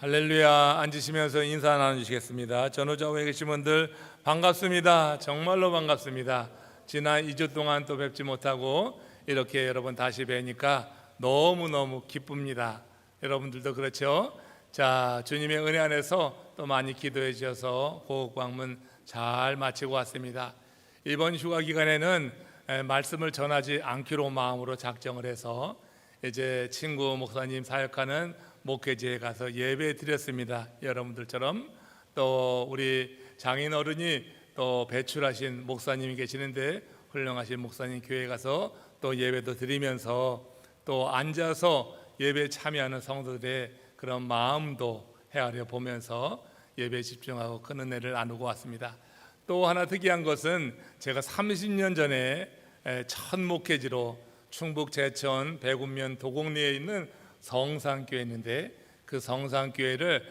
할렐루야. 앉으시면서 인사 나누시겠습니다. 전후좌우에 계신 분들 반갑습니다. 정말로 반갑습니다. 지난 2주 동안 또 뵙지 못하고 이렇게 여러분 다시 뵈니까 너무너무 기쁩니다. 여러분들도 그렇죠? 자, 주님의 은혜 안에서 또 많이 기도해 주셔서 호흡 방문 잘 마치고 왔습니다. 이번 휴가 기간에는 말씀을 전하지 않기로 마음으로 작정을 해서 이제 친구 목사님 사역하는 목회지에 가서 예배 드렸습니다. 여러분들처럼 또 우리 장인 어른이 또 배출하신 목사님이 계시는데 훌륭하신 목사님 교회에 가서 또 예배도 드리면서 또 앉아서 예배에 참여하는 성도들의 그런 마음도 헤아려 보면서 예배에 집중하고 큰 은혜를 나누고 왔습니다. 또 하나 특이한 것은 제가 30년 전에 첫 목회지로 충북 제천 배군면 도곡리에 있는 성산교회 있는데 그 성산교회를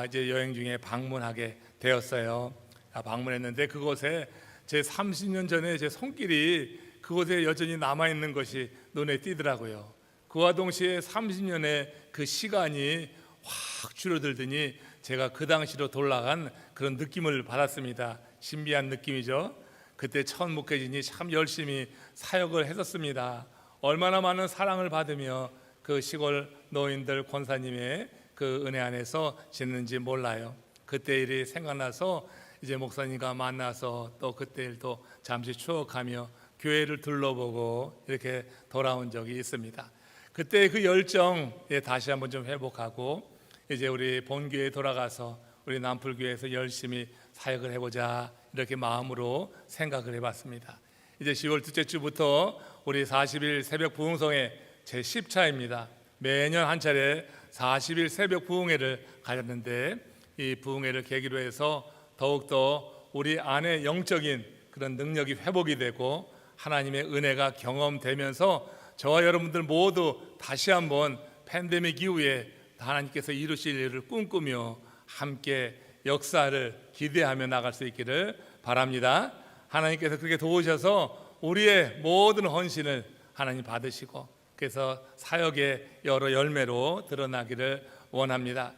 이제 여행 중에 방문하게 되었어요. 방문했는데 그곳에 제 30년 전에 제 손길이 그곳에 여전히 남아있는 것이 눈에 띄더라고요. 그와 동시에 30년의 그 시간이 확 줄어들더니 제가 그 당시로 돌아간 그런 느낌을 받았습니다. 신비한 느낌이죠. 그때 첫 목회진이 참 열심히 사역을 했었습니다. 얼마나 많은 사랑을 받으며 그 시골 노인들 권사님의 그 은혜 안에서 지냈는지 몰라요. 그때 일이 생각나서 이제 목사님과 만나서 또 그때 일도 잠시 추억하며 교회를 둘러보고 이렇게 돌아온 적이 있습니다. 그때 그 열정 다시 한번 좀 회복하고 이제 우리 본교회에 돌아가서 우리 남풀교회에서 열심히 사역을 해보자 이렇게 마음으로 생각을 해봤습니다. 이제 10월 둘째 주부터 우리 40일 새벽 부흥성회 제10차입니다. 매년 한 차례 40일 새벽 부흥회를 가졌는데 이 부흥회를 계기로 해서 더욱더 우리 안에 영적인 그런 능력이 회복이 되고 하나님의 은혜가 경험되면서 저와 여러분들 모두 다시 한번 팬데믹 이후에 하나님께서 이루실 일을 꿈꾸며 함께 역사를 기대하며 나갈 수 있기를 바랍니다. 하나님께서 그렇게 도우셔서 우리의 모든 헌신을 하나님 받으시고 그래서 사역의 여러 열매로 드러나기를 원합니다.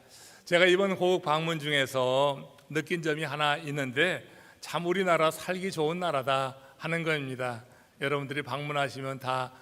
제가 이번 고국 방문 중에서 느낀 점이 하나 있는데 참 우리나라 살기 좋은 나라다 하는 겁니다. 여러분들이 방문하시면 다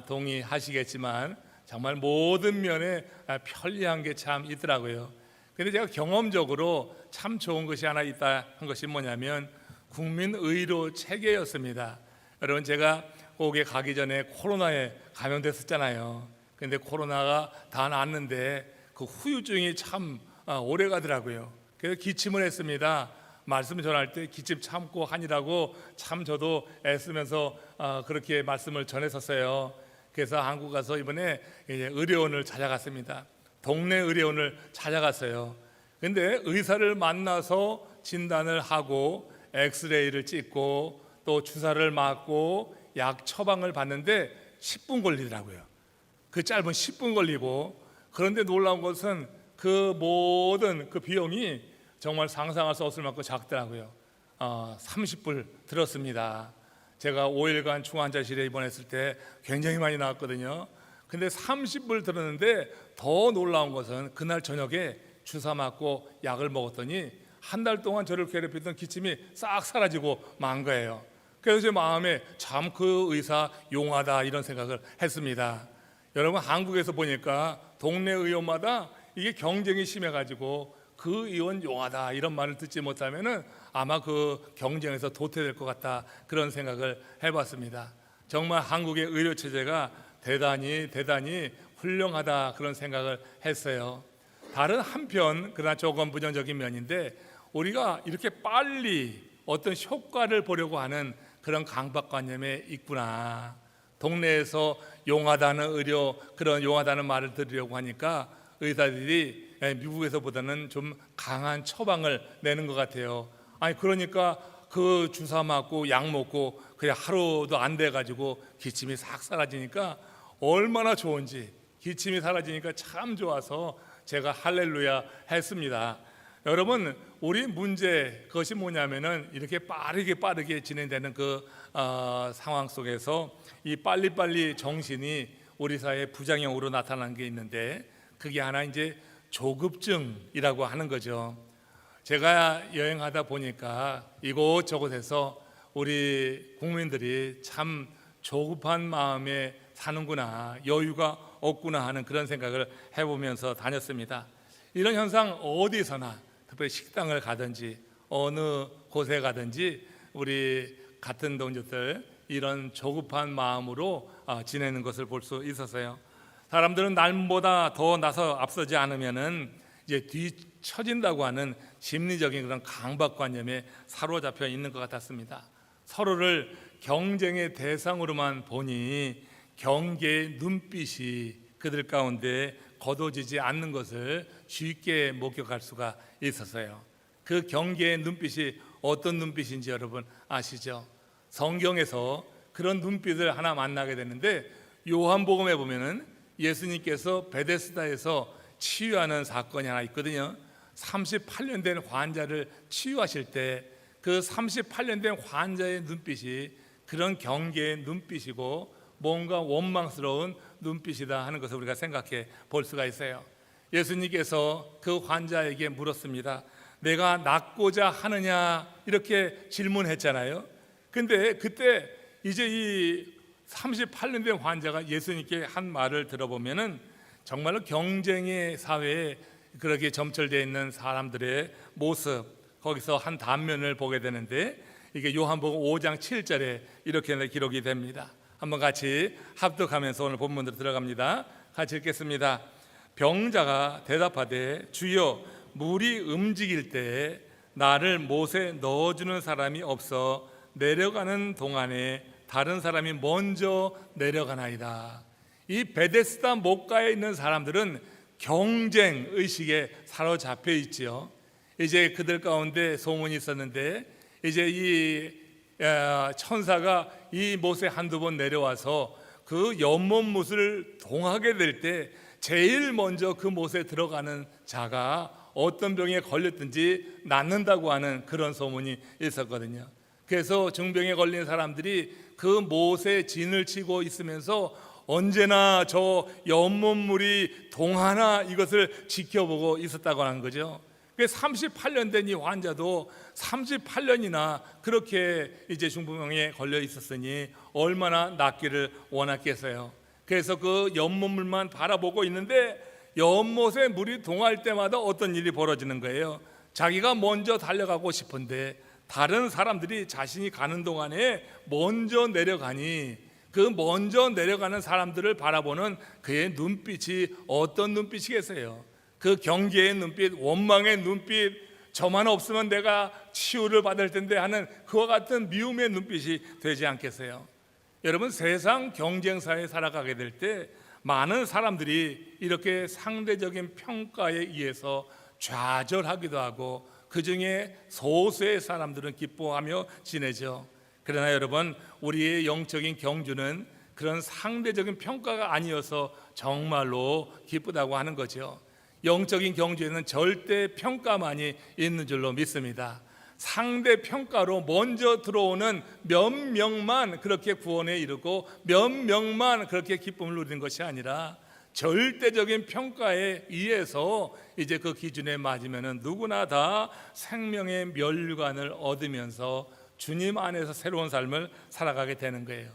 동의하시겠지만 정말 모든 면에 편리한 게 참 있더라고요. 그런데 제가 경험적으로 참 좋은 것이 하나 있다 한 것이 뭐냐면 국민의료 체계였습니다. 여러분 제가 고국에 가기 전에 코로나에 감염됐었잖아요. 그런데 코로나가 다 났는데 그 후유증이 참 오래 가더라고요. 그래서 기침을 했습니다. 말씀 전할 때 기침 참고 하니라고 참 저도 애쓰면서 그렇게 말씀을 전했었어요. 그래서 한국 가서 이번에 이제 의료원을 찾아갔습니다. 동네 의료원을 찾아갔어요. 근데 의사를 만나서 진단을 하고 엑스레이를 찍고 또 주사를 맞고 약 처방을 받는데 10분 걸리더라고요. 그 짧은 10분 걸리고 그런데 놀라운 것은 그 모든 그 비용이 정말 상상할 수 없을 만큼 작더라고요. 30불 들었습니다. 제가 5일간 중환자실에 입원했을 때 굉장히 많이 나왔거든요. 근데 30불 들었는데 더 놀라운 것은 그날 저녁에 주사 맞고 약을 먹었더니 한 달 동안 저를 괴롭히던 기침이 싹 사라지고 만 거예요. 그래서 제 마음에 참 그 의사 용하다 이런 생각을 했습니다. 여러분 한국에서 보니까 동네 의원마다 이게 경쟁이 심해가지고 그 의원 용하다 이런 말을 듣지 못하면은 아마 그 경쟁에서 도태될 것 같다 그런 생각을 해봤습니다. 정말 한국의 의료 체제가 대단히 훌륭하다 그런 생각을 했어요. 다른 한편 그러나 조금 부정적인 면인데 우리가 이렇게 빨리 어떤 효과를 보려고 하는 그런 강박관념에 있구나. 동네에서 용하다는 의료 그런 용하다는 말을 들으려고 하니까 의사들이 미국에서보다는 좀 강한 처방을 내는 것 같아요. 아니 그러니까 그 주사 맞고 약 먹고 그냥 하루도 안 돼 가지고 기침이 싹 사라지니까 얼마나 좋은지 기침이 사라지니까 참 좋아서 제가 할렐루야 했습니다. 여러분 우리 문제 그것이 뭐냐면은 이렇게 빠르게 진행되는 그 상황 속에서 이 빨리빨리 정신이 우리 사회에 부작용으로 나타나는 게 있는데 그게 하나 이제 조급증이라고 하는 거죠. 제가 여행하다 보니까 이곳저곳에서 우리 국민들이 참 조급한 마음에 사는구나, 여유가 없구나 하는 그런 생각을 해보면서 다녔습니다. 이런 현상 어디서나, 특별히 식당을 가든지 어느 곳에 가든지 우리 같은 동족들 이런 조급한 마음으로 지내는 것을 볼 수 있었어요. 사람들은 남보다 더 나서 앞서지 않으면은 이제 뒤처진다고 하는 심리적인 그런 강박관념에 사로잡혀 있는 것 같았습니다. 서로를 경쟁의 대상으로만 보니 경계의 눈빛이 그들 가운데 거둬지지 않는 것을 쉽게 목격할 수가 있었어요. 그 경계의 눈빛이 어떤 눈빛인지 여러분 아시죠? 성경에서 그런 눈빛을 하나 만나게 되는데, 요한복음에 보면은 예수님께서 베데스다에서 치유하는 사건이 하나 있거든요. 38년 된 환자를 치유하실 때 그 38년 된 환자의 눈빛이 그런 경계의 눈빛이고 뭔가 원망스러운 눈빛이다 하는 것을 우리가 생각해 볼 수가 있어요. 예수님께서 그 환자에게 물었습니다. 내가 낫고자 하느냐, 이렇게 질문했잖아요. 근데 그때 이제 이 38년 된 환자가 예수님께 한 말을 들어보면은 정말로 경쟁의 사회에 그렇게 점철되어 있는 사람들의 모습, 거기서 한 단면을 보게 되는데, 이게 요한복음 5장 7절에 이렇게 기록이 됩니다. 한번 같이 합독하면서 오늘 본문으로 들어갑니다. 같이 읽겠습니다. 병자가 대답하되 주여, 물이 움직일 때 나를 못에 넣어주는 사람이 없어 내려가는 동안에 다른 사람이 먼저 내려가나이다. 이 베데스다 목가에 있는 사람들은 경쟁 의식에 사로잡혀 있지요. 이제 그들 가운데 소문이 있었는데, 이제 이 천사가 이 못에 한두 번 내려와서 그 연못못을 동하게 될 때 제일 먼저 그 못에 들어가는 자가 어떤 병에 걸렸든지 낫는다고 하는 그런 소문이 있었거든요. 그래서 중병에 걸린 사람들이 그 못에 진을 치고 있으면서 언제나 저 연못물이 동하나 이것을 지켜보고 있었다고 하는 거죠. 38년 된 이 환자도 38년이나 그렇게 이제 중풍병에 걸려 있었으니 얼마나 낫기를 원했겠어요. 그래서 그 연못물만 바라보고 있는데 연못에 물이 동할 때마다 어떤 일이 벌어지는 거예요. 자기가 먼저 달려가고 싶은데 다른 사람들이 자신이 가는 동안에 먼저 내려가니 그 먼저 내려가는 사람들을 바라보는 그의 눈빛이 어떤 눈빛이겠어요? 그 경계의 눈빛, 원망의 눈빛, 저만 없으면 내가 치유를 받을 텐데 하는 그와 같은 미움의 눈빛이 되지 않겠어요? 여러분, 세상 경쟁사에 살아가게 될 때 많은 사람들이 이렇게 상대적인 평가에 의해서 좌절하기도 하고 그 중에 소수의 사람들은 기뻐하며 지내죠. 그러나 여러분, 우리의 영적인 경주는 그런 상대적인 평가가 아니어서 정말로 기쁘다고 하는 거죠. 영적인 경주에는 절대 평가만이 있는 줄로 믿습니다. 상대 평가로 먼저 들어오는 몇 명만 그렇게 구원에 이르고 몇 명만 그렇게 기쁨을 누리는 것이 아니라 절대적인 평가에 의해서 이제 그 기준에 맞으면 누구나 다 생명의 면류관을 얻으면서 주님 안에서 새로운 삶을 살아가게 되는 거예요.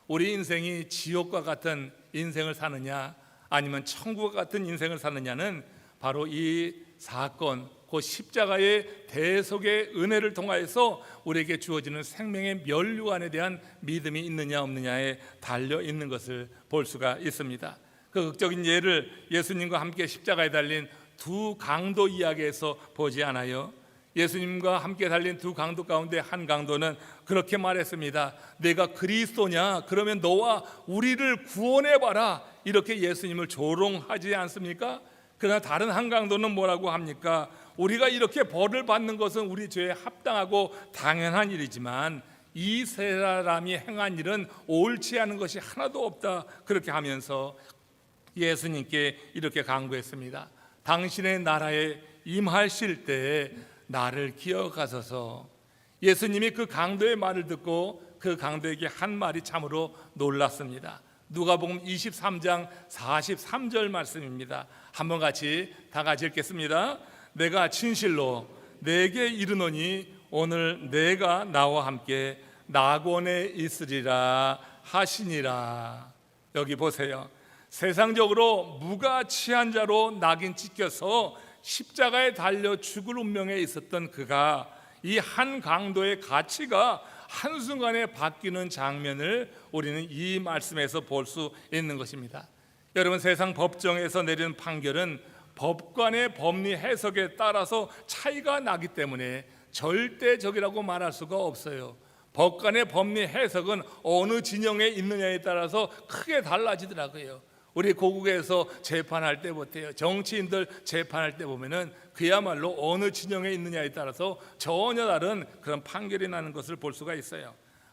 우리 인생이 지옥과 같은 인생을 사느냐 아니면 천국과 같은 인생을 사느냐는 바로 이 사건, 그 십자가의 대속의 은혜를 통하여서 우리에게 주어지는 생명의 면류관에 대한 믿음이 있느냐 없느냐에 달려 있는 것을 볼 수가 있습니다. 그 극적인 예를 예수님과 함께 십자가에 달린 두 강도 이야기에서 보지 않아요? 예수님과 함께 달린 두 강도 가운데 한 강도는 그렇게 말했습니다. 내가 그리스도냐? 그러면 너와 우리를 구원해봐라. 이렇게 예수님을 조롱하지 않습니까? 그러나 다른 한 강도는 뭐라고 합니까? 우리가 이렇게 벌을 받는 것은 우리 죄에 합당하고 당연한 일이지만 이 세 사람이 행한 일은 옳지 않은 것이 하나도 없다. 그렇게 하면서 예수님께 이렇게 강구했습니다. 당신의 나라에 임하실 때 나를 기억하소서. 예수님이 그 강도의 말을 듣고 그 강도에게 한 말이 참으로 놀랐습니다. 누가복음 23장 43절 말씀입니다. 한번 다 같이 읽겠습니다. 내가 진실로 내게 이르노니 오늘 내가 나와 함께 낙원에 있으리라 하시니라. 여기 보세요. 세상적으로 무가치한 자로 낙인 찍혀서 십자가에 달려 죽을 운명에 있었던 그가 이 한 강도의 가치가 한순간에 바뀌는 장면을 우리는 이 말씀에서 볼 수 있는 것입니다. 여러분, 세상 법정에서 내리는 판결은 법관의 법리 해석에 따라서 차이가 나기 때문에 절대적이라고 말할 수가 없어요. 법관의 법리 해석은 어느 진영에 있느냐에 따라서 크게 달라지더라고요. 우리 고국에서 재판할 때 보세요. 정치인들 재판할 때 보면은 그야말로 어느 진영에 있느냐에 따라서 전혀 다른 그런 판결이 나는 것을 볼 수가 있어요.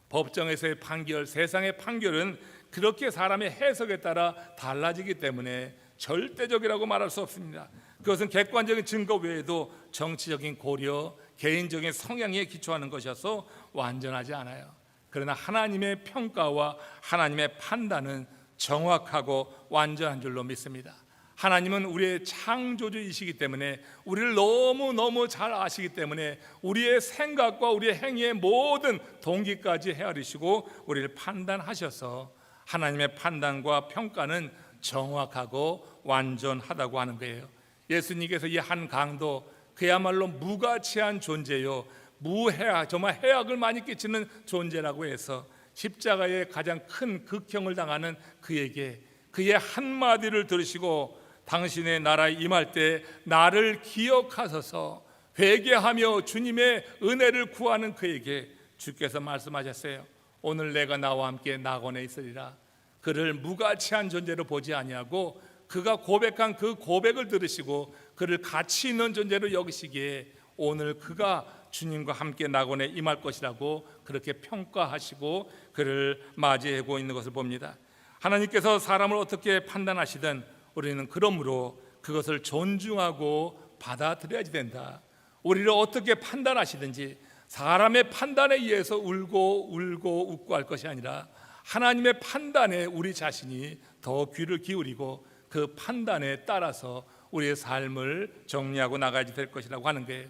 법정에서의 판결, 세상의 판결은 그렇게 사람의 해석에 따라 달라지기 때문에 절대적이라고 말할 수 없습니다. 그것은 객관적인 증거 외에도 정치적인 고려, 개인적인 성향에 기초하는 것이어서 완전하지 않아요. 그러나 하나님의 평가와 하나님의 판단은 정확하고 완전한 줄로 믿습니다. 하나님은 우리의 창조주이시기 때문에 우리를 너무너무 잘 아시기 때문에 우리의 생각과 우리의 행위의 모든 동기까지 헤아리시고 우리를 판단하셔서 하나님의 판단과 평가는 정확하고 완전하다고 하는 거예요. 예수님께서 이 한 강도, 그야말로 무가치한 존재요, 무해악, 정말 해악을 많이 끼치는 존재라고 해서 십자가의 가장 큰 극형을 당하는 그에게 그의 한마디를 들으시고 당신의 나라에 임할 때 나를 기억하소서 회개하며 주님의 은혜를 구하는 그에게 주께서 말씀하셨어요. 오늘 내가 나와 함께 낙원에 있으리라. 그를 무가치한 존재로 보지 아니하고 그가 고백한 그 고백을 들으시고 그를 가치 있는 존재로 여기시기에 오늘 그가 주님과 함께 낙원에 임할 것이라고 그렇게 평가하시고 그를 맞이하고 있는 것을 봅니다. 하나님께서 사람을 어떻게 판단하시든 우리는 그러므로 그것을 존중하고 받아들여야지 된다. 우리를 어떻게 판단하시든지 사람의 판단에 의해서 울고 웃고 할 것이 아니라 하나님의 판단에 우리 자신이 더 귀를 기울이고 그 판단에 따라서 우리의 삶을 정리하고 나가야지 될 것이라고 하는 거예요.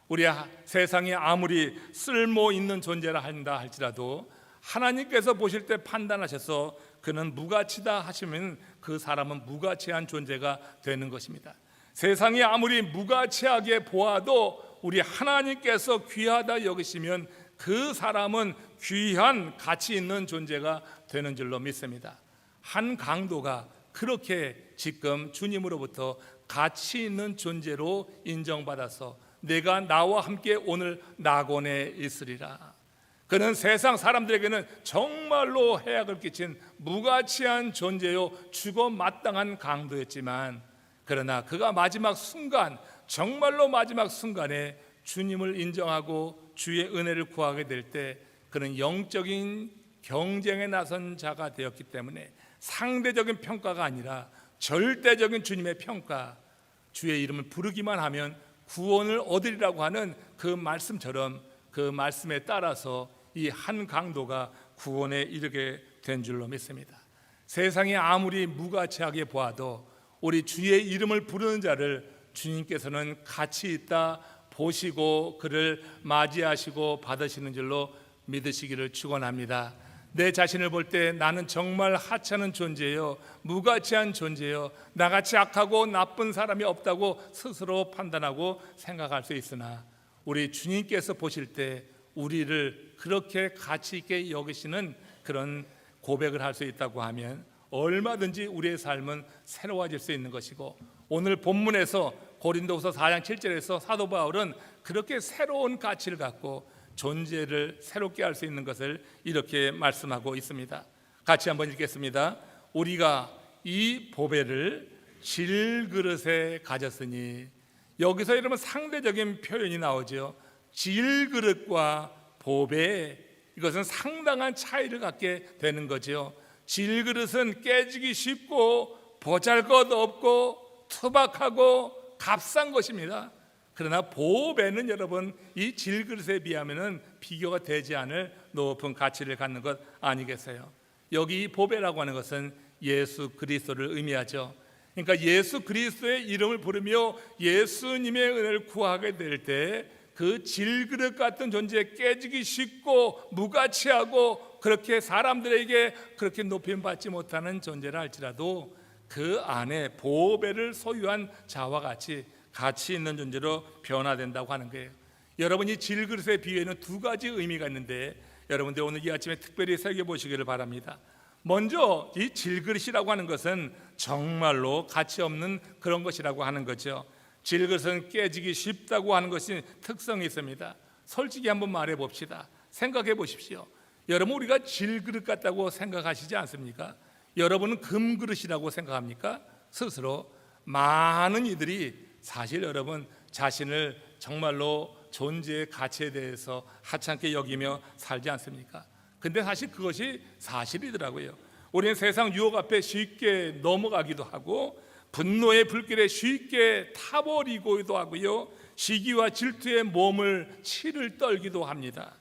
우리 세상이 아무리 쓸모 있는 존재라 한다 할지라도 하나님께서 보실 때 판단하셔서 그는 무가치다 하시면 그 사람은 무가치한 존재가 되는 것입니다. 세상이 아무리 무가치하게 보아도 우리 하나님께서 귀하다 여기시면 그 사람은 귀한 가치 있는 존재가 되는 줄로 믿습니다. 한 강도가 그렇게 지금 주님으로부터 가치 있는 존재로 인정받아서 내가 나와 함께 오늘 낙원에 있으리라. 그는 세상 사람들에게는 정말로 해악을 끼친 무가치한 존재요 죽어 마땅한 강도였지만 그러나 그가 마지막 순간, 정말로 마지막 순간에 주님을 인정하고 주의 은혜를 구하게 될 때 그는 영적인 경쟁에 나선 자가 되었기 때문에 상대적인 평가가 아니라 절대적인 주님의 평가, 주의 이름을 부르기만 하면 구원을 얻으리라고 하는 그 말씀처럼 그 말씀에 따라서 이 한 강도가 구원에 이르게 된 줄로 믿습니다. 세상이 아무리 무가치하게 보아도 우리 주의 이름을 부르는 자를 주님께서는 가치 있다 보시고 그를 맞이하시고 받으시는 줄로 믿으시기를 축원합니다. 내 자신을 볼 때 나는 정말 하찮은 존재요, 무가치한 존재요, 나같이 악하고 나쁜 사람이 없다고 스스로 판단하고 생각할 수 있으나 우리 주님께서 보실 때 우리를 그렇게 가치 있게 여기시는 그런 고백을 할 수 있다고 하면 얼마든지 우리의 삶은 새로워질 수 있는 것이고, 오늘 본문에서 고린도후서 4장 7절에서 사도 바울은 그렇게 새로운 가치를 갖고 존재를 새롭게 할 수 있는 것을 이렇게 말씀하고 있습니다. 같이 한번 읽겠습니다. 우리가 이 보배를 질그릇에 가졌으니, 여기서 여러분 상대적인 표현이 나오죠. 질그릇과 보배, 이것은 상당한 차이를 갖게 되는 거죠. 질그릇은 깨지기 쉽고 보잘것없고 투박하고 값싼 것입니다. 그러나 보배는 여러분 이 질그릇에 비하면 비교가 되지 않을 높은 가치를 갖는 것 아니겠어요? 여기 보배라고 하는 것은 예수 그리스도를 의미하죠. 그러니까 예수 그리스도의 이름을 부르며 예수님의 은혜를 구하게 될 때 그 질그릇 같은 존재, 깨지기 쉽고 무가치하고 그렇게 사람들에게 그렇게 높임 받지 못하는 존재라 할지라도 그 안에 보배를 소유한 자와 같이 가치 있는 존재로 변화된다고 하는 거예요. 여러분이 질그릇의 비유에는 두 가지 의미가 있는데 여러분들 오늘 이 아침에 특별히 새겨보시기를 바랍니다. 먼저 이 질그릇이라고 하는 것은 정말로 가치 없는 그런 것이라고 하는 거죠. 질그릇은 깨지기 쉽다고 하는 것이 특성이 있습니다. 솔직히 한번 말해 봅시다. 생각해 보십시오. 여러분, 우리가 질그릇 같다고 생각하시지 않습니까? 여러분은 금그릇이라고 생각합니까? 스스로 많은 이들이 사실 여러분 자신을 정말로 존재의 가치에 대해서 하찮게 여기며 살지 않습니까? 근데 사실 그것이 사실이더라고요. 우리는 세상 유혹 앞에 쉽게 넘어가기도 하고 분노의 불길에 쉽게 타버리기도 하고요, 시기와 질투에 몸을 치를 떨기도 합니다.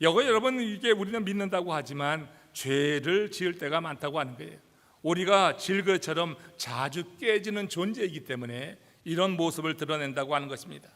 여러분, 이게 우리는 믿는다고 하지만 죄를 지을 때가 많다고 하는 거예요. 우리가 질그릇처럼 자주 깨지는 존재이기 때문에 이런 모습을 드러낸다고 하는 것입니다.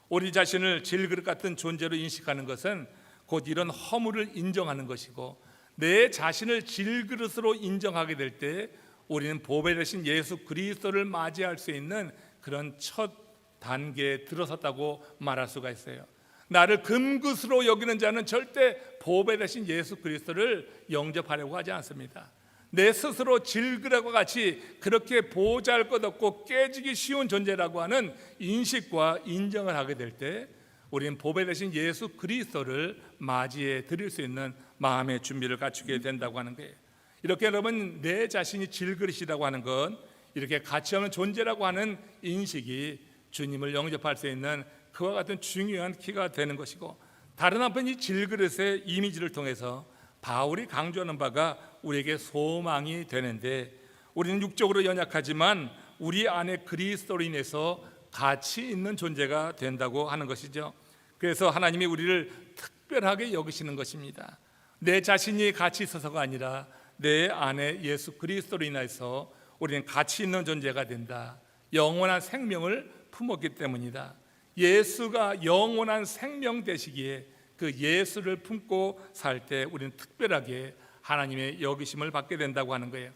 우리 자신을 질그릇 같은 존재로 인식하는 것은 곧 이런 허물을 인정하는 것이고, 내 자신을 질그릇으로 인정하게 될 때 우리는 보배 되신 예수 그리스도를 맞이할 수 있는 그런 첫 단계에 들어섰다고 말할 수가 있어요. 나를 금그릇으로 여기는 자는 절대 보배 되신 예수 그리스도를 영접하려고 하지 않습니다. 내 스스로 질그릇과 같이 그렇게 보잘것없고 깨지기 쉬운 존재라고 하는 인식과 인정을 하게 될 때 우리는 보배 되신 예수 그리스도를 맞이해 드릴 수 있는 마음의 준비를 갖추게 된다고 하는 거예요. 이렇게 여러분, 내 자신이 질그릇이라고 하는 건 이렇게 가치 없는 존재라고 하는 인식이 주님을 영접할 수 있는 그와 같은 중요한 키가 되는 것이고, 다른 한편 이 질그릇의 이미지를 통해서 바울이 강조하는 바가 우리에게 소망이 되는데, 우리는 육적으로 연약하지만 우리 안에 그리스도로 인해서 가치 있는 존재가 된다고 하는 것이죠. 그래서 하나님이 우리를 특별하게 여기시는 것입니다. 내 자신이 가치 있어서가 아니라 내 안에 예수 그리스도로 인해서 우리는 가치 있는 존재가 된다. 영원한 생명을 품었기 때문이다. 예수가 영원한 생명 되시기에 그 예수를 품고 살 때 우리는 특별하게 하나님의 여기심을 받게 된다고 하는 거예요.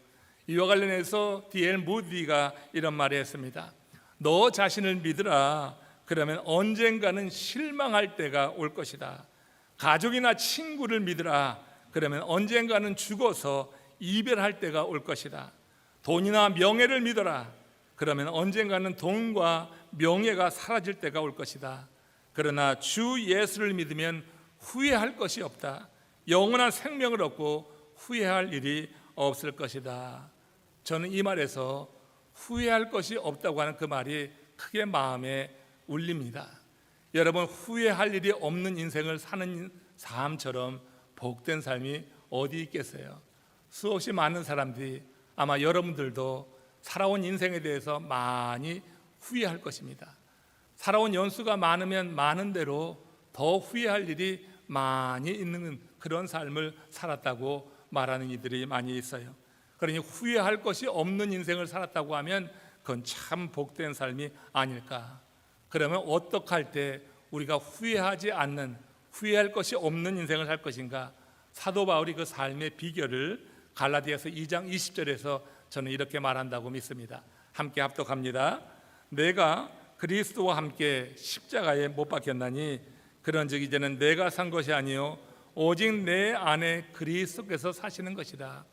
이와 관련해서 D.L. 무디가 이런 말을 했습니다. 너 자신을 믿으라. 그러면 언젠가는 실망할 때가 올 것이다. 가족이나 친구를 믿으라. 그러면 언젠가는 죽어서 이별할 때가 올 것이다. 돈이나 명예를 믿어라. 그러면 언젠가는 돈과 명예가 사라질 때가 올 것이다. 그러나 주 예수를 믿으면 후회할 것이 없다. 영원한 생명을 얻고 후회할 일이 없을 것이다. 저는 이 말에서 후회할 것이 없다고 하는 그 말이 크게 마음에 울립니다. 여러분, 후회할 일이 없는 인생을 사는 삶처럼 복된 삶이 어디 있겠어요? 수없이 많은 사람들이 아마 여러분들도 살아온 인생에 대해서 많이 후회할 것입니다. 살아온 연수가 많으면 많은 대로 더 후회할 일이 많이 있는 그런 삶을 살았다고 말하는 이들이 많이 있어요. 그러니 후회할 것이 없는 인생을 살았다고 하면 그건 참 복된 삶이 아닐까. 그러면 어떻게 할 때 우리가 후회하지 않는, 후회할 것이 없는 인생을 살 것인가? 사도 바울이 그 삶의 비결을 갈라디아서 2장 20절에서 저는 이렇게 말한다고 믿습니다. 함께 합독합니다. 내가 그리스도와 함께 십자가에 못 박혔나니 그런즉 이제는 내가 산 것이 아니요 오직 내 안에 그리스도께서 사시는 것이다.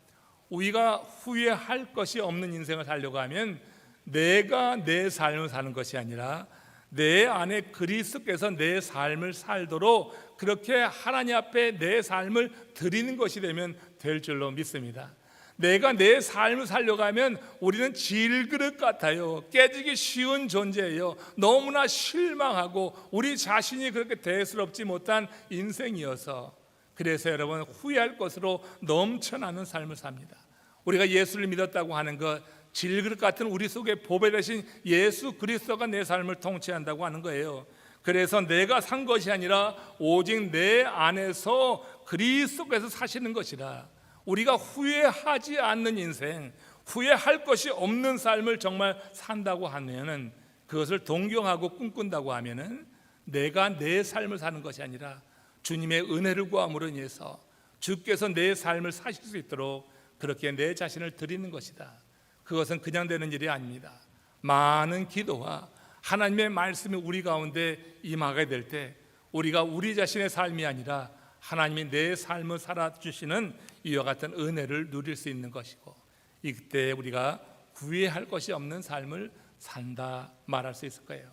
우리가 후회할 것이 없는 인생을 살려고 하면 내가 내 삶을 사는 것이 아니라 내 안에 그리스도께서 내 삶을 살도록 그렇게 하나님 앞에 내 삶을 드리는 것이 되면 될 줄로 믿습니다. 내가 내 삶을 살려고 하면 우리는 질그릇 같아요. 깨지기 쉬운 존재예요. 너무나 실망하고 우리 자신이 그렇게 대수롭지 못한 인생이어서, 그래서 여러분 후회할 것으로 넘쳐나는 삶을 삽니다. 우리가 예수를 믿었다고 하는 것, 질그릇 같은 우리 속에 보배 되신 예수 그리스도가 내 삶을 통치한다고 하는 거예요. 그래서 내가 산 것이 아니라 오직 내 안에서 그리스도께서 사시는 것이라. 우리가 후회하지 않는 인생, 후회할 것이 없는 삶을 정말 산다고 하면은, 그것을 동경하고 꿈꾼다고 하면은 내가 내 삶을 사는 것이 아니라 주님의 은혜를 구함으로 인해서 주께서 내 삶을 사실 수 있도록 그렇게 내 자신을 드리는 것이다. 그것은 그냥 되는 일이 아닙니다. 많은 기도와 하나님의 말씀이 우리 가운데 임하게 될 때 우리가 우리 자신의 삶이 아니라 하나님이 내 삶을 살아주시는 이와 같은 은혜를 누릴 수 있는 것이고, 이때 우리가 후회할 것이 없는 삶을 산다 말할 수 있을 거예요.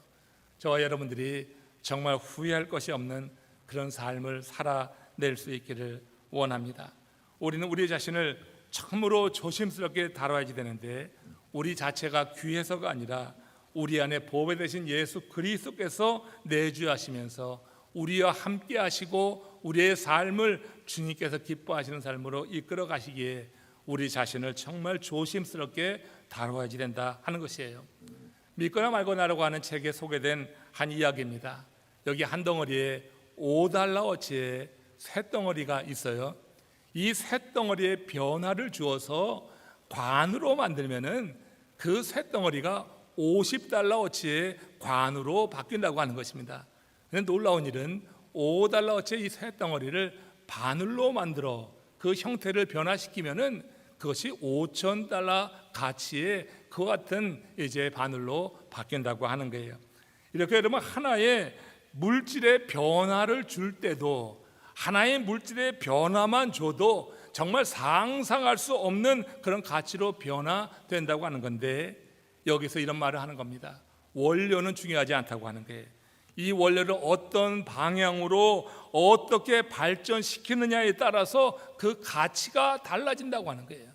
저와 여러분들이 정말 후회할 것이 없는 그런 삶을 살아낼 수 있기를 원합니다. 우리는 우리 자신을 참으로 조심스럽게 다뤄야지 되는데, 우리 자체가 귀해서가 아니라 우리 안에 보배 되신 예수 그리스도께서 내주하시면서 우리와 함께 하시고 우리의 삶을 주님께서 기뻐하시는 삶으로 이끌어 가시기에 우리 자신을 정말 조심스럽게 다뤄야지 된다 하는 것이에요. 믿거나 말거나라고 하는 책에 소개된 한 이야기입니다. 여기 한 덩어리에 $5어치의 쇳덩어리가 있어요. 이 쇳덩어리에 변화를 주어서 관으로 만들면은 그 쇳덩어리가 $50어치의 관으로 바뀐다고 하는 것입니다. 그런데 놀라운 일은 $5어치의 이 쇳덩어리를 바늘로 만들어 그 형태를 변화시키면은 그것이 $5,000 가치의 그와 같은 이제 바늘로 바뀐다고 하는 거예요. 이렇게 여러분, 하나의 물질의 변화를 줄 때도, 하나의 물질의 변화만 줘도 정말 상상할 수 없는 그런 가치로 변화된다고 하는 건데, 여기서 이런 말을 하는 겁니다. 원료는 중요하지 않다고 하는 거예요. 이 원료를 어떤 방향으로 어떻게 발전시키느냐에 따라서 그 가치가 달라진다고 하는 거예요.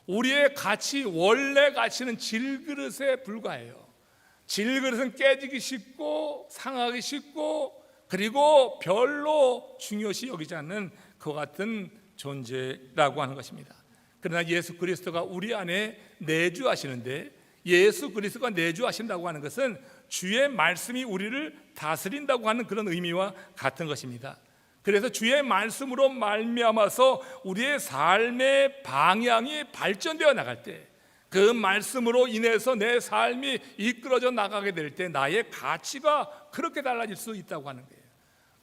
우리의 가치, 원래 가치는 질그릇에 불과해요. 질그릇은 깨지기 쉽고 상하기 쉽고 그리고 별로 중요시 여기지 않는 그 같은 존재라고 하는 것입니다. 그러나 예수 그리스도가 우리 안에 내주하시는데, 예수 그리스도가 내주하신다고 하는 것은 주의 말씀이 우리를 다스린다고 하는 그런 의미와 같은 것입니다. 그래서 주의 말씀으로 말미암아서 우리의 삶의 방향이 발전되어 나갈 때, 그 말씀으로 인해서 내 삶이 이끌어져 나가게 될 때 나의 가치가 그렇게 달라질 수 있다고 하는 거예요.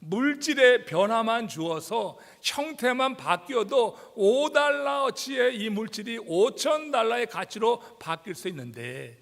물질의 변화만 주어서 형태만 바뀌어도 $5어치의 이 물질이 $5,000의 가치로 바뀔 수 있는데,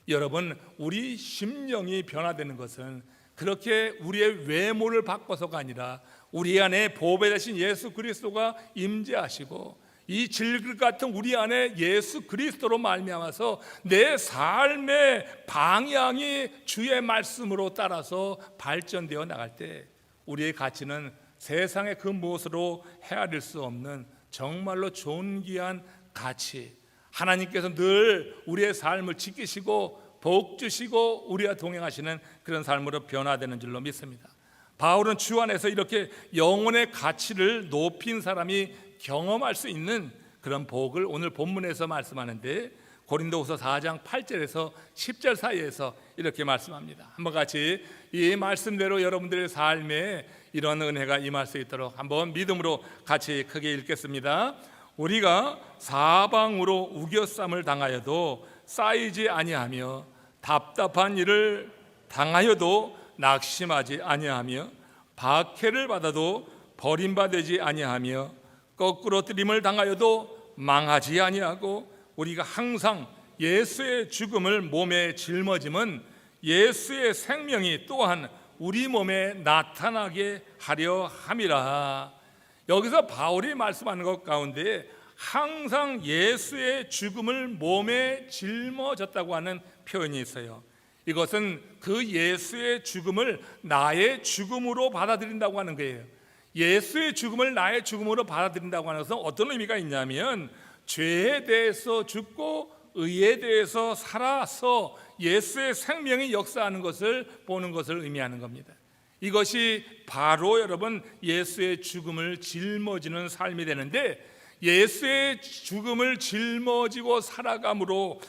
여러분, 우리 심령이 변화되는 것은 그렇게 우리의 외모를 바꿔서가 아니라 우리 안에 보배 되신 예수 그리스도가 임재하시고 이 질그릇 같은 우리 안에 예수 그리스도로 말미암아서 내 삶의 방향이 주의 말씀으로 따라서 발전되어 나갈 때 우리의 가치는 세상의 그 무엇으로 헤아릴 수 없는 정말로 존귀한 가치, 하나님께서 늘 우리의 삶을 지키시고 복 주시고 우리와 동행하시는 그런 삶으로 변화되는 줄로 믿습니다. 바울은 주 안에서 이렇게 영혼의 가치를 높인 사람이 경험할 수 있는 그런 복을 오늘 본문에서 말씀하는데, 고린도후서 4장 8절에서 10절 사이에서 이렇게 말씀합니다. 한번 같이 이 말씀대로 여러분들의 삶에 이런 은혜가 임할 수 있도록 한번 믿음으로 같이 크게 읽겠습니다. 우리가 사방으로 우겨쌈을 당하여도 쌓이지 아니하며 답답한 일을 당하여도 낙심하지 아니하며 박해를 받아도 버림받지 아니하며 거꾸로 뜨림을 당하여도 망하지 아니하고, 우리가 항상 예수의 죽음을 몸에 짊어짐은 예수의 생명이 또한 우리 몸에 나타나게 하려 함이라. 여기서 바울이 말씀하는 것 가운데 항상 예수의 죽음을 몸에 짊어졌다고 하는 표현이 있어요. 이것은 그 예수의 죽음을 나의 죽음으로 받아들인다고 하는 거예요. 예수의 죽음을 나의 죽음으로 받아들인다고 하는 것은 어떤 의미가 있냐면, 죄에 대해서 죽고 의에 대해서 살아서 예수의 생명이 역사하는 것을 보는 것을 의미하는 겁니다. 이것이 바로 여러분 예수의 죽음을 짊어지는 삶이 되는데, 예수의 죽음을 짊어지고 살아감으로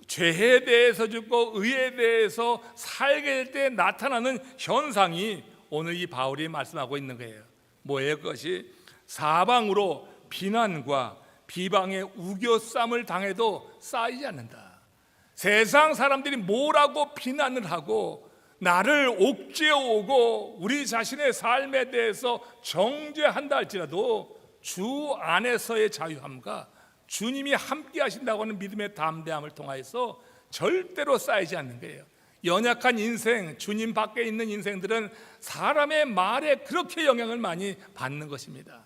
죄에 대해서 죽고 의에 대해서 살게 될 때 나타나는 현상이 오늘 이 바울이 말씀하고 있는 거예요. 뭐예요? 그것이 사방으로 비난과 비방에 우겨쌈을 당해도 쌓이지 않는다. 세상 사람들이 뭐라고 비난을 하고 나를 옥죄어오고 우리 자신의 삶에 대해서 정죄한다 할지라도 주 안에서의 자유함과 주님이 함께 하신다고 하는 믿음의 담대함을 통하여서 절대로 쌓이지 않는 거예요. 연약한 인생, 주님 밖에 있는 인생들은 사람의 말에 그렇게 영향을 많이 받는 것입니다.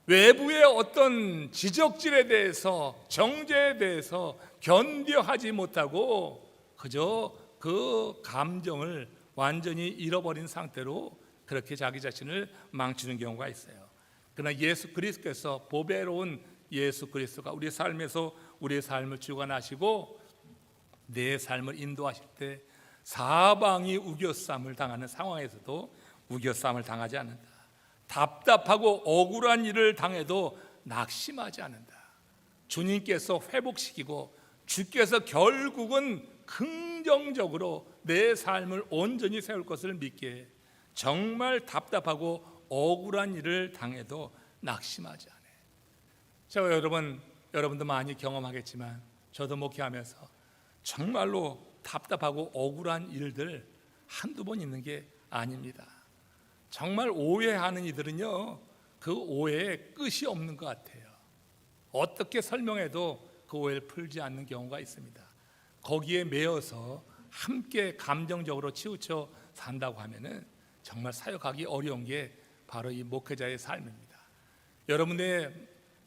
외부의 어떤 지적질에 대해서, 정죄에 대해서 견뎌하지 못하고 그저 그 감정을 완전히 잃어버린 상태로 그렇게 자기 자신을 망치는 경우가 있어요. 그러나 예수 그리스도께서, 보배로운 예수 그리스도가 우리 삶에서 우리의 삶을 주관하시고 내 삶을 인도하실 때 사방이 우겨쌈을 당하는 상황에서도 우겨쌈을 당하지 않는다. 답답하고 억울한 일을 당해도 낙심하지 않는다. 주님께서 회복시키고 주께서 결국은 긍정적으로 내 삶을 온전히 세울 것을 믿기에 정말 답답하고 억울한 일을 당해도 낙심하지 않아요. 제가 여러분도 많이 경험하겠지만 저도 목회하면서 정말로 답답하고 억울한 일들 한두 번 있는 게 아닙니다. 정말 오해하는 이들은요, 그 오해에 끝이 없는 것 같아요. 어떻게 설명해도 그 오해를 풀지 않는 경우가 있습니다. 거기에 매여서 함께 감정적으로 치우쳐 산다고 하면은 정말 사역하기 어려운 게 바로 이 목회자의 삶입니다. 여러분의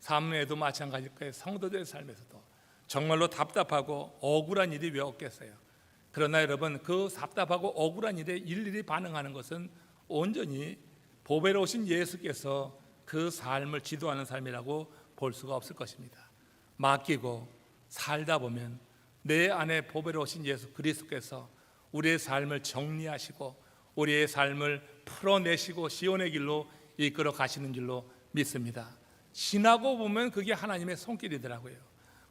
삶에도 마찬가지일 거예요. 성도들의 삶에서도 정말로 답답하고 억울한 일이 왜 없겠어요? 그러나 여러분, 그 답답하고 억울한 일에 일일이 반응하는 것은 온전히 보배로우신 예수께서 그 삶을 지도하는 삶이라고 볼 수가 없을 것입니다. 맡기고 살다 보면 내 안에 보배로우신 예수 그리스도께서 우리의 삶을 정리하시고 우리의 삶을 풀어내시고 시온의 길로 이끌어 가시는 줄로 믿습니다. 지나고 보면 그게 하나님의 손길이더라고요.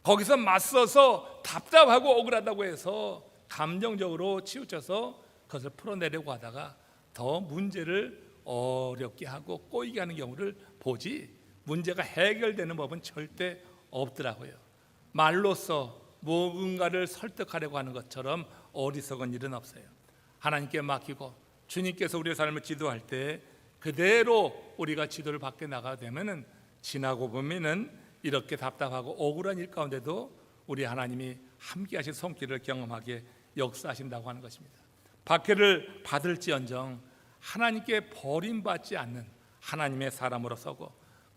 거기서 맞서서 답답하고 억울하다고 해서 감정적으로 치우쳐서 그것을 풀어내려고 하다가 더 문제를 어렵게 하고 꼬이게 하는 경우를 보지, 문제가 해결되는 법은 절대 없더라고요. 말로써 무언가를 설득하려고 하는 것처럼 어리석은 일은 없어요. 하나님께 맡기고 주님께서 우리의 삶을 지도할 때 그대로 우리가 지도를 받게 나가게 되면은 지나고 보면은 이렇게 답답하고 억울한 일 가운데도 우리 하나님이 함께 하신 손길을 경험하게 역사하신다고 하는 것입니다. 박해를 받을지언정 하나님께 버림받지 않는 하나님의 사람으로 서고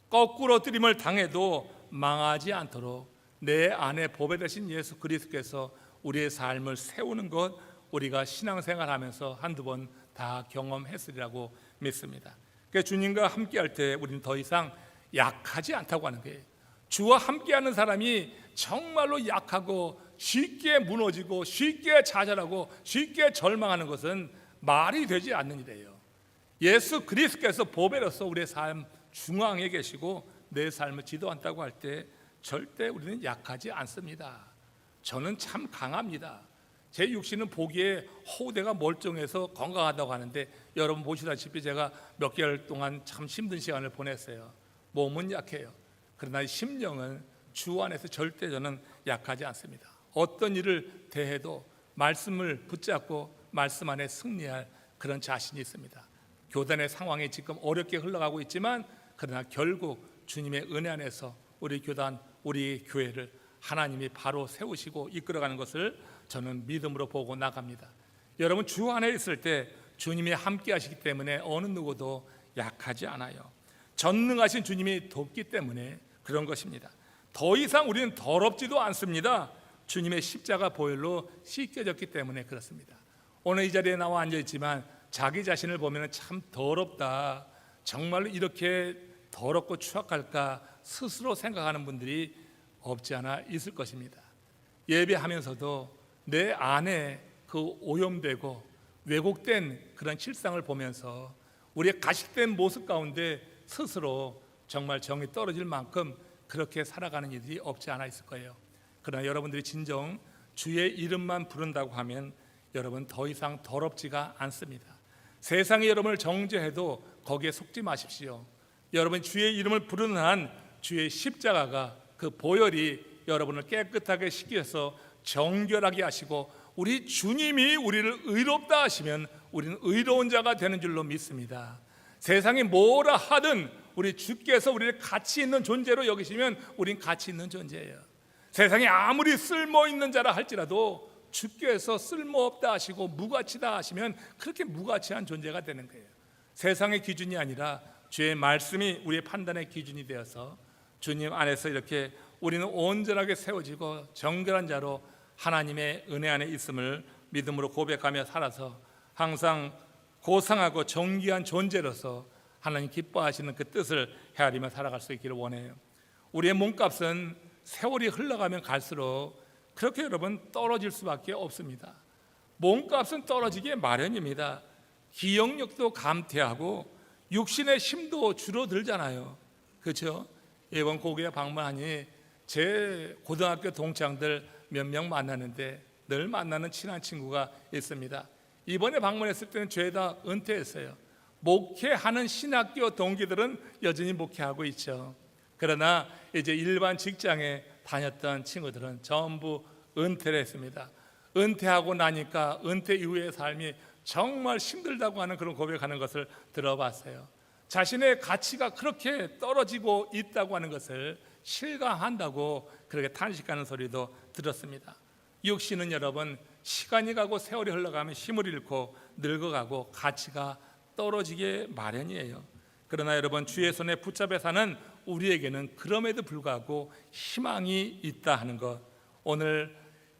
거꾸로 뜨림을 당해도 망하지 않도록 내 안에 보배되신 예수 그리스도께서 우리의 삶을 세우는 것, 우리가 신앙생활하면서 한두 번 다 경험했으리라고 믿습니다. 그러니까 주님과 함께할 때 우리는 더 이상 약하지 않다고 하는 거예요. 주와 함께하는 사람이 정말로 약하고 쉽게 무너지고 쉽게 좌절하고 쉽게 절망하는 것은 말이 되지 않는 일이에요. 예수 그리스도께서 보배로서 우리의 삶 중앙에 계시고 내 삶을 지도한다고 할 때 절대 우리는 약하지 않습니다. 저는 참 강합니다. 제 육신은 보기에 호대가 멀쩡해서 건강하다고 하는데 여러분 보시다시피 제가 몇 개월 동안 참 힘든 시간을 보냈어요. 몸은 약해요. 그러나 심령은 주 안에서 절대 저는 약하지 않습니다. 어떤 일을 대해도 말씀을 붙잡고 말씀 안에 승리할 그런 자신이 있습니다. 교단의 상황이 지금 어렵게 흘러가고 있지만 그러나 결국 주님의 은혜 안에서 우리 교단, 우리 교회를 하나님이 바로 세우시고 이끌어가는 것을 저는 믿음으로 보고 나갑니다. 여러분, 주 안에 있을 때 주님이 함께 하시기 때문에 어느 누구도 약하지 않아요. 전능하신 주님이 돕기 때문에 그런 것입니다. 더 이상 우리는 더럽지도 않습니다. 주님의 십자가 보혈로 씻겨졌기 때문에 그렇습니다. 오늘 이 자리에 나와 앉아있지만 자기 자신을 보면 참 더럽다, 정말로 이렇게 더럽고 추악할까 스스로 생각하는 분들이 없지 않아 있을 것입니다. 예배하면서도 내 안에 그 오염되고 왜곡된 그런 실상을 보면서 우리의 가식된 모습 가운데 스스로 정말 정이 떨어질 만큼 그렇게 살아가는 일이 없지 않아 있을 거예요. 그러나 여러분들이 진정 주의 이름만 부른다고 하면 여러분 더 이상 더럽지가 않습니다. 세상이 여러분을 정죄해도 거기에 속지 마십시오. 여러분 주의 이름을 부르는 한 주의 십자가가 그 보혈이 여러분을 깨끗하게 씻겨서 정결하게 하시고 우리 주님이 우리를 의롭다 하시면 우리는 의로운 자가 되는 줄로 믿습니다. 세상이 뭐라 하든 우리 주께서 우리를 가치 있는 존재로 여기시면 우린 가치 있는 존재예요. 세상이 아무리 쓸모 있는 자라 할지라도 주께서 쓸모없다 하시고 무가치다 하시면 그렇게 무가치한 존재가 되는 거예요. 세상의 기준이 아니라 주의 말씀이 우리의 판단의 기준이 되어서 주님 안에서 이렇게 우리는 온전하게 세워지고 정결한 자로 하나님의 은혜 안에 있음을 믿음으로 고백하며 살아서 항상 고상하고 존귀한 존재로서 하나님 기뻐하시는 그 뜻을 헤아리며 살아갈 수 있기를 원해요. 우리의 몸값은 세월이 흘러가면 갈수록 그렇게 여러분 떨어질 수밖에 없습니다. 몸값은 떨어지기에 마련입니다. 기억력도 감퇴하고 육신의 힘도 줄어들잖아요. 그렇죠? 이번 고국에 방문하니 제 고등학교 동창들 몇 명 만나는데 늘 만나는 친한 친구가 있습니다. 이번에 방문했을 때는 죄다 은퇴했어요. 목회하는 신학교 동기들은 여전히 목회하고 있죠. 그러나 이제 일반 직장에 다녔던 친구들은 전부 은퇴를 했습니다. 은퇴하고 나니까 은퇴 이후의 삶이 정말 힘들다고 하는 그런 고백하는 것을 들어봤어요. 자신의 가치가 그렇게 떨어지고 있다고 하는 것을 실감한다고 그렇게 탄식하는 소리도 들었습니다. 육신은 여러분 시간이 가고 세월이 흘러가면 힘을 잃고 늙어가고 가치가 떨어지게 마련이에요. 그러나 여러분 주의 손에 붙잡혀 사는 우리에게는 그럼에도 불구하고 희망이 있다 하는 것, 오늘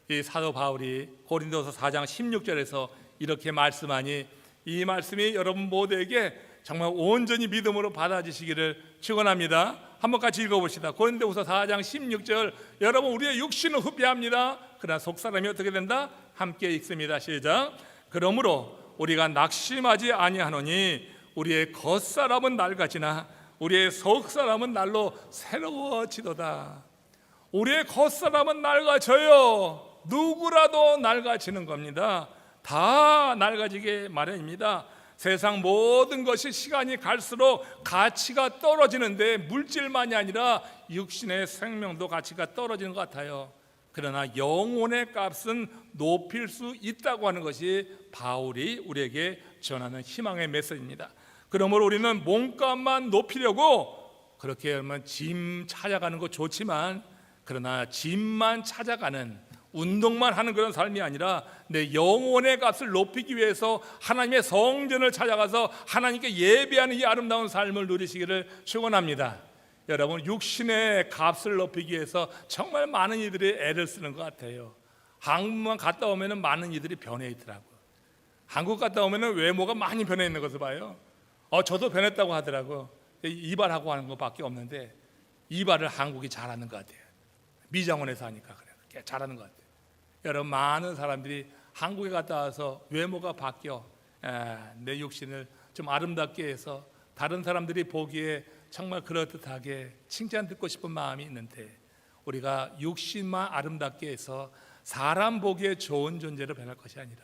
이 사도 바울이 고린도서 4장 16절에서 이렇게 말씀하니 이 말씀이 여러분 모두에게 정말 온전히 믿음으로 받아지시기를 축원합니다. 한번 같이 읽어봅시다. 고린도후서 4장 16절. 여러분 우리의 육신은 후패합니다. 그러나 속사람이 어떻게 된다? 함께 읽습니다. 시작. 그러므로 우리가 낙심하지 아니하노니 우리의 겉사람은 낡아지나 우리의 속사람은 날로 새로워지도다. 우리의 겉사람은 낡아져요. 누구라도 낡아지는 겁니다. 다 낡아지게 마련입니다. 세상 모든 것이 시간이 갈수록 가치가 떨어지는데 물질만이 아니라 육신의 생명도 가치가 떨어지는 것 같아요. 그러나 영혼의 값은 높일 수 있다고 하는 것이 바울이 우리에게 전하는 희망의 메시지입니다. 그러므로 우리는 몸값만 높이려고 그렇게 하면 짐 찾아가는 거 좋지만, 그러나 짐만 찾아가는 운동만 하는 그런 삶이 아니라 내 영혼의 값을 높이기 위해서 하나님의 성전을 찾아가서 하나님께 예배하는 이 아름다운 삶을 누리시기를 축원합니다. 여러분 육신의 값을 높이기 위해서 정말 많은 이들이 애를 쓰는 것 같아요. 한국만 갔다 오면 많은 이들이 변해 있더라고요. 한국 갔다 오면 외모가 많이 변해 있는 것을 봐요. 저도 변했다고 하더라고요. 이발하고 하는 것밖에 없는데 이발을 한국이 잘하는 것 같아요. 미장원에서 하니까 그래요. 잘하는 것 같아요. 여러분 많은 사람들이 한국에 갔다 와서 외모가 바뀌어 내 육신을 좀 아름답게 해서 다른 사람들이 보기에 정말 그럴듯하게 칭찬 듣고 싶은 마음이 있는데, 우리가 육신만 아름답게 해서 사람 보기에 좋은 존재로 변할 것이 아니라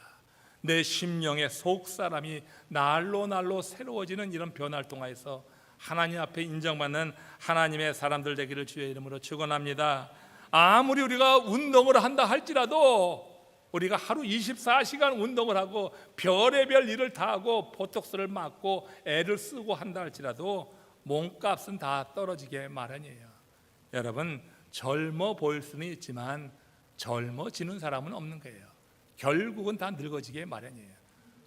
내 심령의 속사람이 날로 새로워지는 이런 변화를 통해서 하나님 앞에 인정받는 하나님의 사람들 되기를 주의 이름으로 축원합니다. 아무리 우리가 운동을 한다 할지라도 우리가 하루 24시간 운동을 하고 별의별 일을 다 하고 보톡스를 맞고 애를 쓰고 한다 할지라도 몸값은 다 떨어지게 마련이에요. 여러분 젊어 보일 수는 있지만 젊어지는 사람은 없는 거예요. 결국은 다 늙어지게 마련이에요.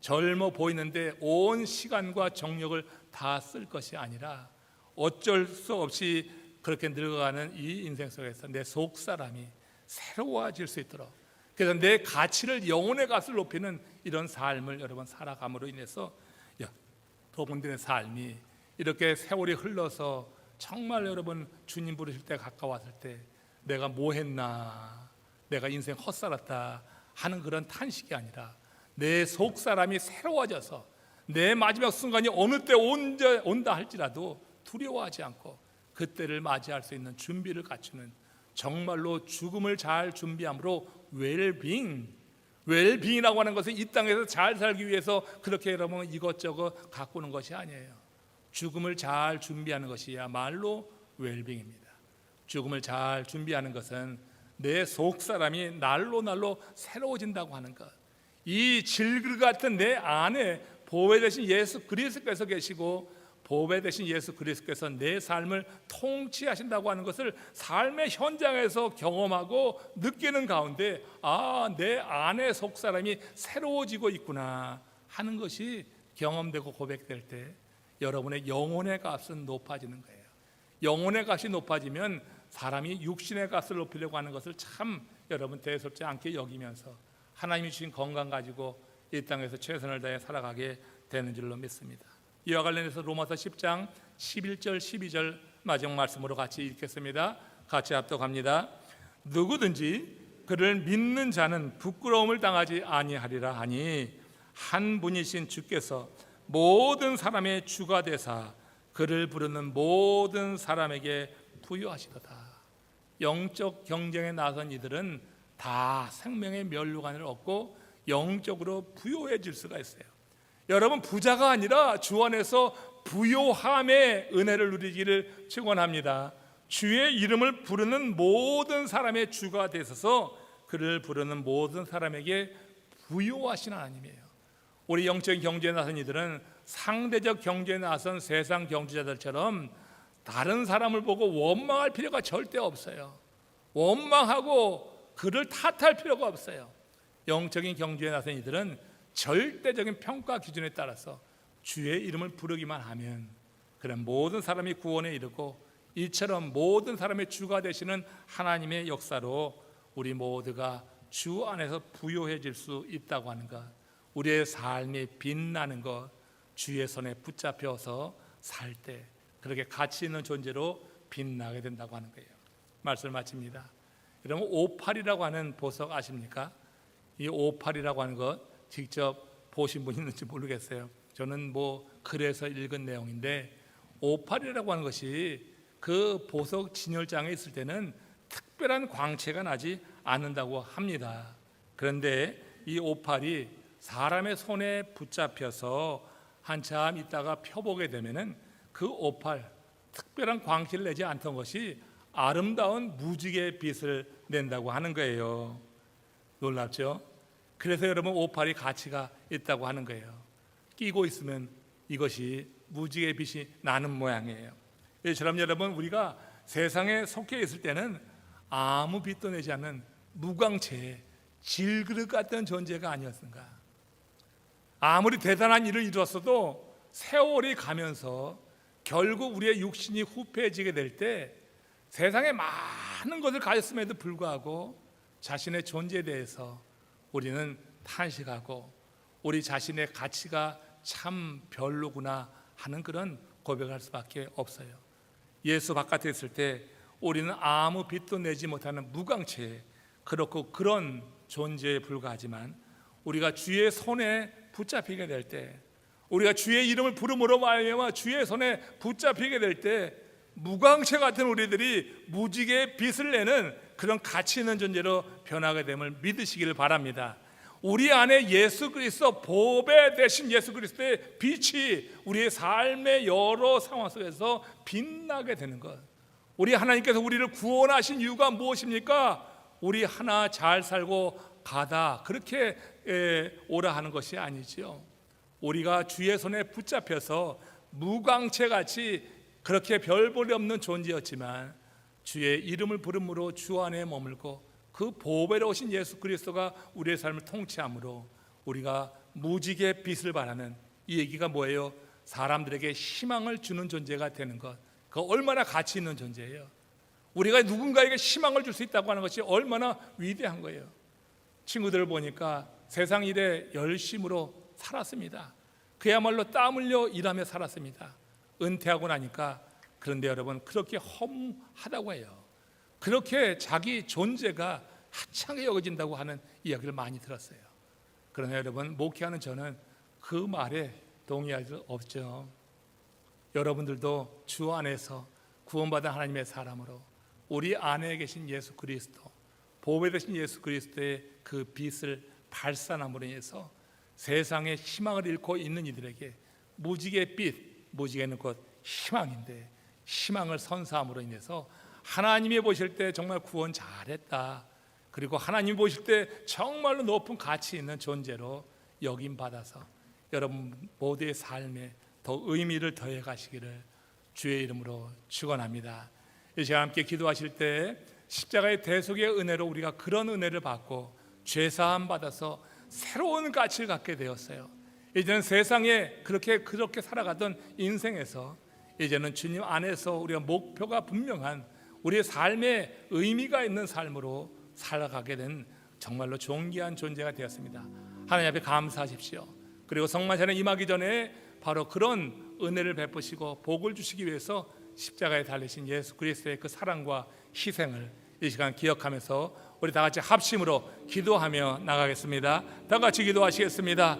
젊어 보이는데 온 시간과 정력을 다 쓸 것이 아니라 어쩔 수 없이 그렇게 늙어가는 이 인생 속에서 내 속사람이 새로워질 수 있도록, 그래서 내 가치를, 영혼의 값을 높이는 이런 삶을 여러분 살아감으로 인해서 여러분들의 삶이 이렇게 세월이 흘러서 정말 여러분 주님 부르실 때 가까웠을 때 내가 뭐 했나, 내가 인생 헛살았다 하는 그런 탄식이 아니라 내 속사람이 새로워져서 내 마지막 순간이 어느 때 온다 할지라도 두려워하지 않고 그때를 맞이할 수 있는 준비를 갖추는, 정말로 죽음을 잘 준비함으로 웰빙이라고 하는 것은 이 땅에서 잘 살기 위해서 그렇게 여러분 이것저것 가꾸는 것이 아니에요. 죽음을 잘 준비하는 것이야말로 웰빙입니다. 죽음을 잘 준비하는 것은 내 속 사람이 날로 날로 새로워진다고 하는 것. 이 질그 같은 내 안에 보배 되신 예수 그리스도께서 계시고 보배 되신 예수 그리스도께서 내 삶을 통치하신다고 하는 것을 삶의 현장에서 경험하고 느끼는 가운데 내 안의 속 사람이 새로워지고 있구나 하는 것이 경험되고 고백될 때 여러분의 영혼의 값은 높아지는 거예요. 영혼의 값이 높아지면 사람이 육신의 값을 높이려고 하는 것을 참 여러분 대수롭지 않게 여기면서 하나님이 주신 건강 가지고 이 땅에서 최선을 다해 살아가게 되는 줄로 믿습니다. 이와 관련해서 로마서 10장 11절 12절 마지막 말씀으로 같이 읽겠습니다. 같이 합독합니다. 누구든지 그를 믿는 자는 부끄러움을 당하지 아니하리라 하니 한 분이신 주께서 모든 사람의 주가 되사 그를 부르는 모든 사람에게 부여하시도다. 영적 경쟁에 나선 이들은 다 생명의 면류관을 얻고 영적으로 부요해질 수가 있어요. 여러분 부자가 아니라 주 안에서 부요함의 은혜를 누리기를 축원합니다. 주의 이름을 부르는 모든 사람의 주가 되셔서 그를 부르는 모든 사람에게 부요하신 하나님이에요. 우리 영적인 경제에 나선 이들은 상대적 경제에 나선 세상 경제자들처럼 다른 사람을 보고 원망할 필요가 절대 없어요. 원망하고 그를 탓할 필요가 없어요. 영적인 경제에 나선 이들은 절대적인 평가 기준에 따라서 주의 이름을 부르기만 하면 그런 모든 사람이 구원에 이르고 이처럼 모든 사람의 주가 되시는 하나님의 역사로 우리 모두가 주 안에서 부요해질 수 있다고 하는 것, 우리의 삶이 빛나는 것, 주의 손에 붙잡혀서 살 때 그렇게 가치 있는 존재로 빛나게 된다고 하는 거예요. 말씀을 마칩니다. 여러분 58이라고 하는 보석 아십니까? 이 58이라고 하는 것 직접 보신 분 있는지 모르겠어요. 저는 글에서 읽은 내용인데 58이라고 하는 것이 그 보석 진열장에 있을 때는 특별한 광채가 나지 않는다고 합니다. 그런데 이 58이 사람의 손에 붙잡혀서 한참 있다가 펴보게 되면은 그 58 특별한 광채를 내지 않던 것이 아름다운 무지개의 빛을 낸다고 하는 거예요. 놀랍죠? 그래서 여러분 58이 가치가 있다고 하는 거예요. 끼고 있으면 이것이 무지개의 빛이 나는 모양이에요. 이처럼 여러분 우리가 세상에 속해 있을 때는 아무 빛도 내지 않는 무광채 질그릇 같은 존재가 아니었는가. 아무리 대단한 일을 이루었어도 세월이 가면서 결국 우리의 육신이 후패해지게 될 때 세상에 많은 것을 가졌음에도 불구하고 자신의 존재에 대해서 우리는 탄식하고 우리 자신의 가치가 참 별로구나 하는 그런 고백을 할 수밖에 없어요. 예수 바깥에 있을 때 우리는 아무 빛도 내지 못하는 무광채, 그렇고 그런 존재에 불과하지만 우리가 주의 손에 붙잡히게 될 때, 우리가 주의 이름을 부름으로 말미암아 주의 손에 붙잡히게 될 때 무광채 같은 우리들이 무지개의 빛을 내는 그런 가치 있는 존재로 변하게 됨을 믿으시기를 바랍니다. 우리 안에 예수 그리스도 보배 되신 예수 그리스도의 빛이 우리의 삶의 여러 상황 속에서 빛나게 되는 것. 우리 하나님께서 우리를 구원하신 이유가 무엇입니까? 우리 하나 잘 살고 가다 그렇게 오라 하는 것이 아니지요. 우리가 주의 손에 붙잡혀서 무광채같이 그렇게 별 볼이 없는 존재였지만 주의 이름을 부름으로 주 안에 머물고 그 보배로우신 예수 그리스도가 우리의 삶을 통치함으로 우리가 무지개 빛을 발하는 이 얘기가 뭐예요? 사람들에게 희망을 주는 존재가 되는 것. 그 얼마나 가치 있는 존재예요. 우리가 누군가에게 희망을 줄 수 있다고 하는 것이 얼마나 위대한 거예요. 친구들을 보니까 세상 일에 열심으로 살았습니다. 그야말로 땀 흘려 일하며 살았습니다. 은퇴하고 나니까 그런데 여러분 그렇게 허무하다고 해요. 그렇게 자기 존재가 하찮게 여겨진다고 하는 이야기를 많이 들었어요. 그러나 여러분 목회하는 저는 그 말에 동의할 수 없죠. 여러분들도 주 안에서 구원받은 하나님의 사람으로 우리 안에 계신 예수 그리스도, 보배되신 예수 그리스도의 그 빛을 발산함으로 인해서 세상에 희망을 잃고 있는 이들에게 무지개의 빛, 무지개는 곧 희망인데 희망을 선사함으로 인해서 하나님이 보실 때 정말 구원 잘했다, 그리고 하나님 보실 때 정말로 높은 가치 있는 존재로 여김 받아서 여러분 모두의 삶에 더 의미를 더해 가시기를 주의 이름으로 축원합니다. 이 시간 함께 기도하실 때 십자가의 대속의 은혜로 우리가 그런 은혜를 받고 죄사함 받아서 새로운 가치를 갖게 되었어요. 이제는 세상에 그렇게 살아가던 인생에서 이제는 주님 안에서 우리가 목표가 분명한 우리의 삶에 의미가 있는 삶으로 살아가게 된 정말로 존귀한 존재가 되었습니다. 하나님 앞에 감사하십시오. 그리고 성만찬에 임하기 전에 바로 그런 은혜를 베푸시고 복을 주시기 위해서 십자가에 달리신 예수 그리스도의 그 사랑과 희생을 이 시간 기억하면서 우리 다 같이 합심으로 기도하며 나가겠습니다. 다 같이 기도하시겠습니다.